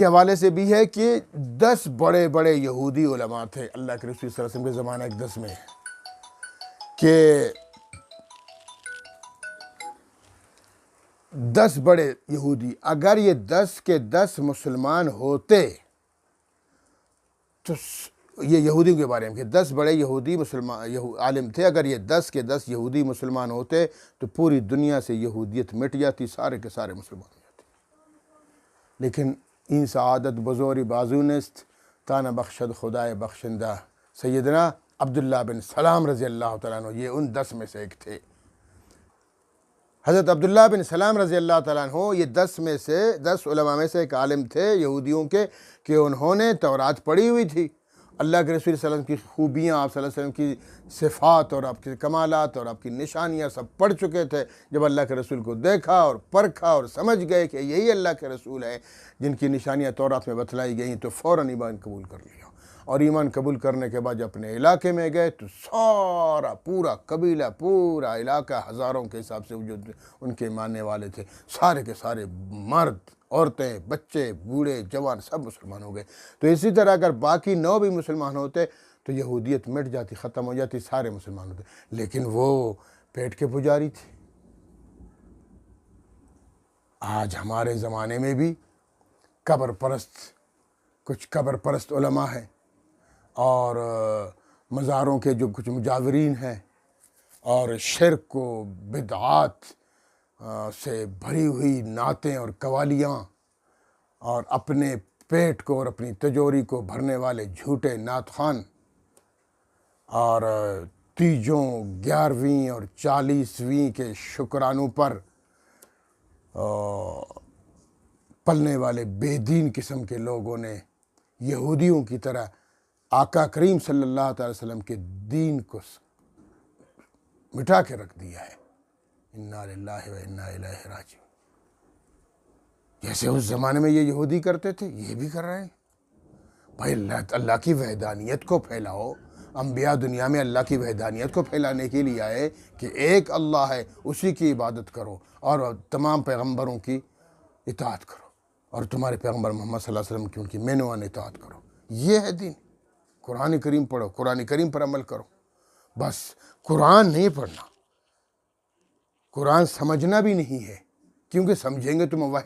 کے حوالے سے بھی ہے کہ 10 بڑے بڑے یہودی علماء تھے اللہ کے رسول صلی اللہ علیہ وسلم کے زمانہ اقدس میں، کہ 10 بڑے یہودی، اگر یہ 10 کے 10 مسلمان ہوتے تو یہ یہودیوں کے بارے میں کہ 10 بڑے یہودی مسلمان عالم تھے، اگر یہ 10 کے 10 یہودی مسلمان ہوتے تو پوری دنیا سے یہودیت مٹ جاتی، سارے کے سارے مسلمان ہو جاتے۔ لیکن این سعادت بزوری بازو نیست تانا بخشد خدائے بخشندہ، سیدنا عبداللہ بن سلام رضی اللہ تعالیٰ عنہ یہ ان 10 میں سے ایک تھے۔ حضرت عبداللہ بن سلام رضی اللہ تعالیٰ عنہ یہ 10 علماء میں سے ایک عالم تھے یہودیوں کے، کہ انہوں نے تورات پڑھی ہوئی تھی، اللہ کے رسول صلی اللہ علیہ وسلم کی خوبیاں، آپ صلی اللہ علیہ وسلم کی صفات اور آپ کے کمالات اور آپ کی نشانیاں سب پڑھ چکے تھے۔ جب اللہ کے رسول کو دیکھا اور پرکھا اور سمجھ گئے کہ یہی اللہ کے رسول ہے جن کی نشانیاں تورات میں بتلائی گئیں، تو فوراً ایمان قبول کر لیا، اور ایمان قبول کرنے کے بعد جب اپنے علاقے میں گئے تو سارا پورا قبیلہ، پورا علاقہ، ہزاروں کے حساب سے جو ان کے ماننے والے تھے، سارے کے سارے مرد، عورتیں، بچے، بوڑھے، جوان سب مسلمان ہو گئے۔ تو اسی طرح اگر باقی 9 بھی مسلمان ہوتے تو یہودیت مٹ جاتی، ختم ہو جاتی، سارے مسلمان ہوتے، لیکن وہ پیٹ کے پجاری تھے۔ آج ہمارے زمانے میں بھی کچھ قبر پرست علماء ہیں، اور مزاروں کے جو کچھ مجاورین ہیں، اور شرک و بدعات سے بھری ہوئی نعتیں اور قوالیاں، اور اپنے پیٹ کو اور اپنی تجوری کو بھرنے والے جھوٹے نعت خوان، اور تیجوں، 11ویں اور 40ویں کے شکرانوں پر پلنے والے بے دین قسم کے لوگوں نے یہودیوں کی طرح آقا کریم صلی اللہ تعالی وسلم کے دین کو مٹا کے رکھ دیا ہے۔ انا للہ و انا الیہ راجعون۔ جیسے اس زمانے میں یہ یہودی کرتے تھے، یہ بھی کر رہے ہیں۔ بھائی اللہ کی وحدانیت کو پھیلاؤ، انبیاء دنیا میں اللہ کی وحدانیت کو پھیلانے کے لیے آئے کہ ایک اللہ ہے، اسی کی عبادت کرو، اور تمام پیغمبروں کی اطاعت کرو، اور تمہارے پیغمبر محمد صلی اللہ علیہ وسلم کی ان کی مینوان اطاعت کرو۔ یہ ہے دین۔ قرآن کریم پڑھو، قرآن کریم پر عمل کرو، بس قرآن نہیں پڑھنا، قرآن سمجھنا بھی نہیں ہے، کیونکہ سمجھیں گے تو موحد